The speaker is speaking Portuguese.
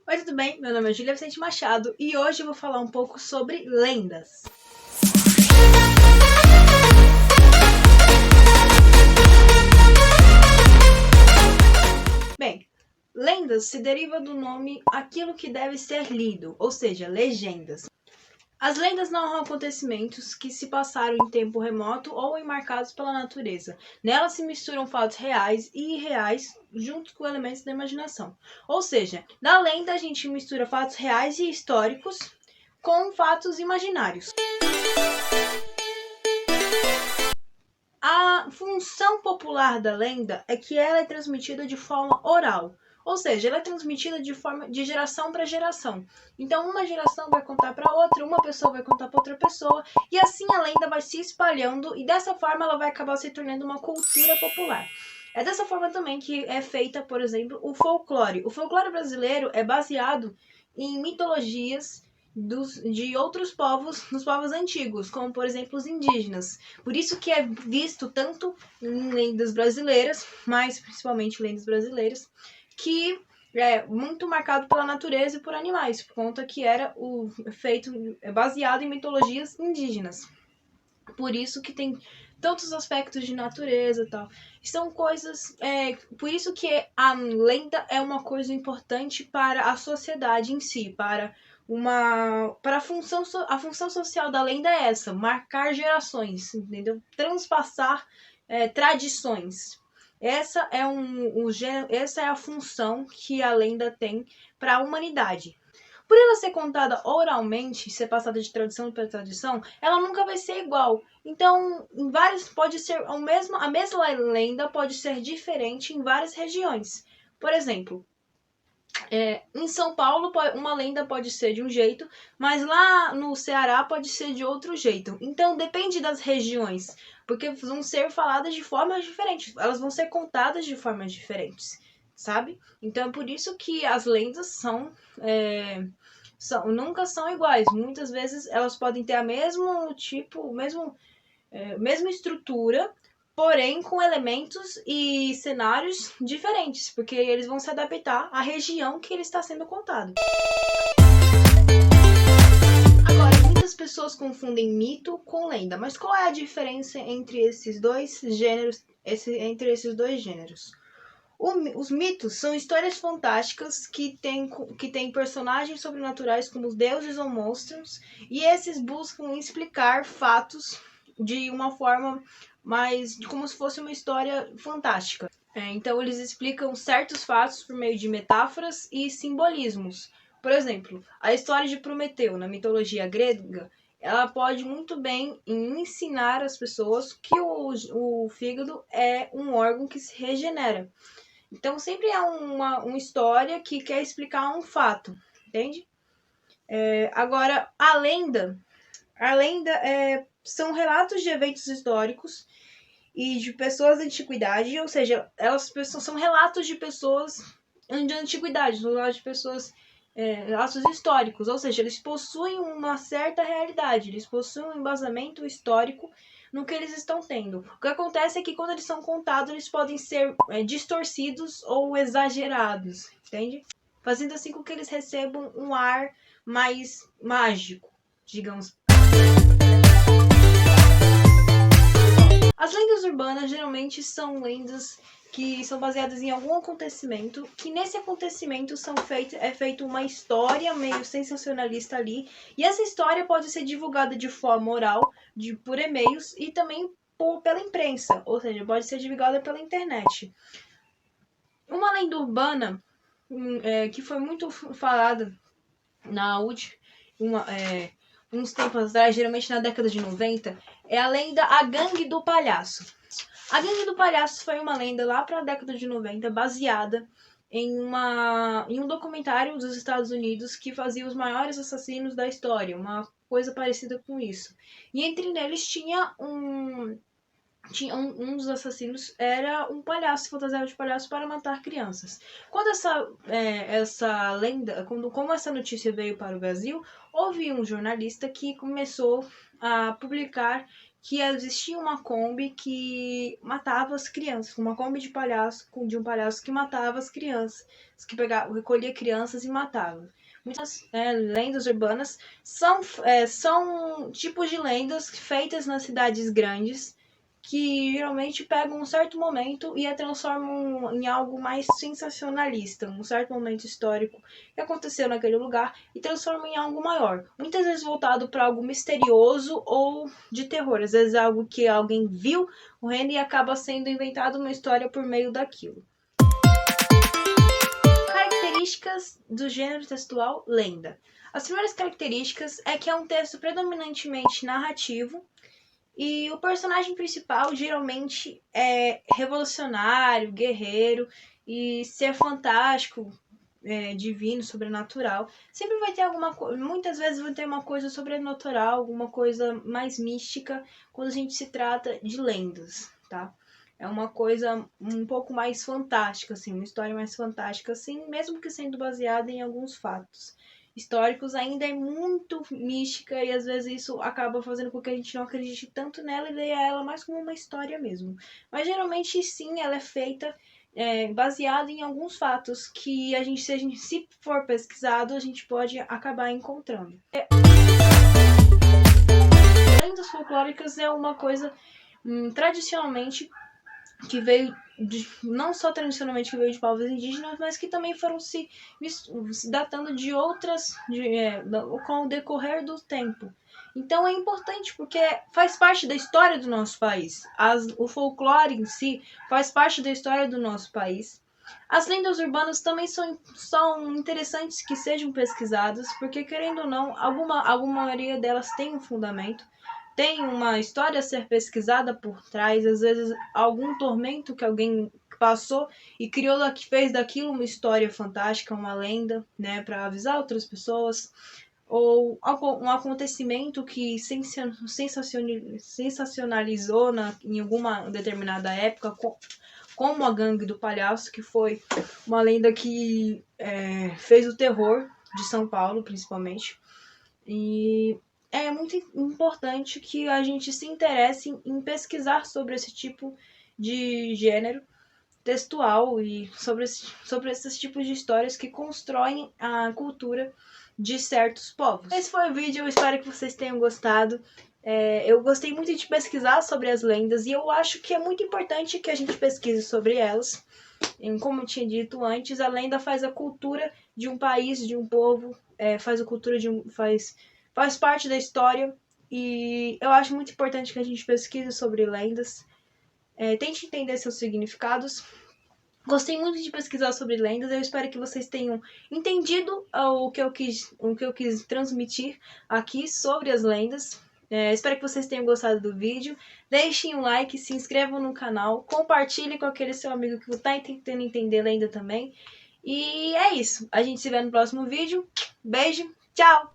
Oi, tudo bem? Meu nome é Júlia Vicente Machado e hoje eu vou falar um pouco sobre lendas. Bem, lendas se deriva do nome aquilo que deve ser lido, ou seja, legendas. As lendas narram acontecimentos que se passaram em tempo remoto ou marcados pela natureza. Nelas se misturam fatos reais e irreais junto com elementos da imaginação. Ou seja, na lenda a gente mistura fatos reais e históricos com fatos imaginários. A função popular da lenda é que ela é transmitida de forma oral. Ou seja, ela é transmitida de geração para geração. Então, uma geração vai contar para outra, uma pessoa vai contar para outra pessoa, e assim a lenda vai se espalhando, e dessa forma ela vai acabar se tornando uma cultura popular. É dessa forma também que é feita, por exemplo, o folclore. O folclore brasileiro é baseado em mitologias de outros povos, dos povos antigos, como por exemplo os indígenas. Por isso que é visto tanto em lendas brasileiras, mas principalmente lendas brasileiras, que é muito marcado pela natureza e por animais, por conta que era o feito baseado em mitologias indígenas. Por isso que tem tantos aspectos de natureza e tal. São coisas. Por isso que a lenda é uma coisa importante para a sociedade em si, para a função social da lenda é essa, marcar gerações, entendeu? Transpassar tradições. Essa é a função que a lenda tem para a humanidade. Por ela ser contada oralmente, ser passada de tradição para tradição, ela nunca vai ser igual. Então, em vários pode ser a mesma lenda pode ser diferente em várias regiões. Por exemplo, em São Paulo uma lenda pode ser de um jeito, mas lá no Ceará pode ser de outro jeito. Então depende das regiões, porque vão ser faladas de formas diferentes, elas vão ser contadas de formas diferentes, sabe? Então é por isso que as lendas nunca são iguais. Muitas vezes elas podem ter a mesma estrutura, porém com elementos e cenários diferentes, porque eles vão se adaptar à região que ele está sendo contado. Agora, muitas pessoas confundem mito com lenda, mas qual é a diferença entre esses dois gêneros? Os mitos são histórias fantásticas que têm personagens sobrenaturais como os deuses ou monstros, e esses buscam explicar fatos de uma forma mais como se fosse uma história fantástica. Então eles explicam certos fatos por meio de metáforas e simbolismos. Por exemplo, a história de Prometeu na mitologia grega, ela pode muito bem ensinar as pessoas que o fígado é um órgão que se regenera. Então sempre é uma história que quer explicar um fato, entende? Agora, a lenda são relatos de eventos históricos e de pessoas da antiguidade, ou seja, elas são relatos de pessoas de antiguidade, relatos de pessoas, relatos históricos, ou seja, eles possuem uma certa realidade, eles possuem um embasamento histórico no que eles estão tendo. O que acontece é que quando eles são contados, eles podem ser distorcidos ou exagerados, entende? Fazendo assim com que eles recebam um ar mais mágico, digamos. As lendas urbanas geralmente são lendas que são baseadas em algum acontecimento, que nesse acontecimento é feita uma história meio sensacionalista ali, e essa história pode ser divulgada de forma oral, por e-mails e também pela imprensa, ou seja, pode ser divulgada pela internet. Uma lenda urbana que foi muito falada uns tempos atrás, geralmente na década de 90, é a lenda A Gangue do Palhaço. A Gangue do Palhaço foi uma lenda lá para a década de 90, baseada em um documentário dos Estados Unidos que fazia os maiores assassinos da história, uma coisa parecida com isso. E entre eles tinha um dos assassinos era um palhaço, fantasiado de palhaço para matar crianças. Quando essa lenda, como essa notícia veio para o Brasil, houve um jornalista que começou a publicar que existia uma Kombi que matava as crianças, uma Kombi de um palhaço que matava as crianças, que recolhia crianças e matava. Muitas lendas urbanas são tipos de lendas feitas nas cidades grandes que geralmente pegam um certo momento e a transformam em algo mais sensacionalista, um certo momento histórico que aconteceu naquele lugar e transformam em algo maior. Muitas vezes voltado para algo misterioso ou de terror, às vezes algo que alguém viu morrendo e acaba sendo inventado uma história por meio daquilo. Características do gênero textual lenda. As primeiras características é que é um texto predominantemente narrativo e o personagem principal geralmente é revolucionário, guerreiro e ser fantástico, divino, sobrenatural. Sempre vai ter alguma coisa, muitas vezes vai ter uma coisa sobrenatural, alguma coisa mais mística quando a gente se trata de lendas, tá? É uma coisa um pouco mais fantástica, assim, uma história mais fantástica, assim, mesmo que sendo baseada em alguns fatos históricos, ainda é muito mística e às vezes isso acaba fazendo com que a gente não acredite tanto nela e leia ela mais como uma história mesmo. Mas geralmente sim, ela é feita baseada em alguns fatos que se for pesquisado, a gente pode acabar encontrando. Lendas folclóricas é uma coisa tradicionalmente que veio não só tradicionalmente que veio de povos indígenas, mas que também foram se datando de outras com o decorrer do tempo. Então é importante porque faz parte da história do nosso país. O folclore em si faz parte da história do nosso país. As lendas urbanas também são interessantes que sejam pesquisadas, porque querendo ou não, alguma maioria delas tem um fundamento. Tem uma história a ser pesquisada por trás, às vezes algum tormento que alguém passou e fez daquilo uma história fantástica, uma lenda, né, para avisar outras pessoas, ou um acontecimento que sensacionalizou em alguma determinada época, como a Gangue do Palhaço, que foi uma lenda que fez o terror de São Paulo, principalmente. E é muito importante que a gente se interesse em pesquisar sobre esse tipo de gênero textual e sobre esses tipos de histórias que constroem a cultura de certos povos. Esse foi o vídeo, eu espero que vocês tenham gostado. Eu gostei muito de pesquisar sobre as lendas e eu acho que é muito importante que a gente pesquise sobre elas. Como eu tinha dito antes, a lenda faz a cultura de um país, de um povo, faz a cultura faz parte da história e eu acho muito importante que a gente pesquise sobre lendas, tente entender seus significados. Gostei muito de pesquisar sobre lendas, eu espero que vocês tenham entendido o que eu quis transmitir aqui sobre as lendas. Espero que vocês tenham gostado do vídeo. Deixem um like, se inscrevam no canal, compartilhem com aquele seu amigo que está tentando entender lenda também. E é isso, a gente se vê no próximo vídeo. Beijo, tchau!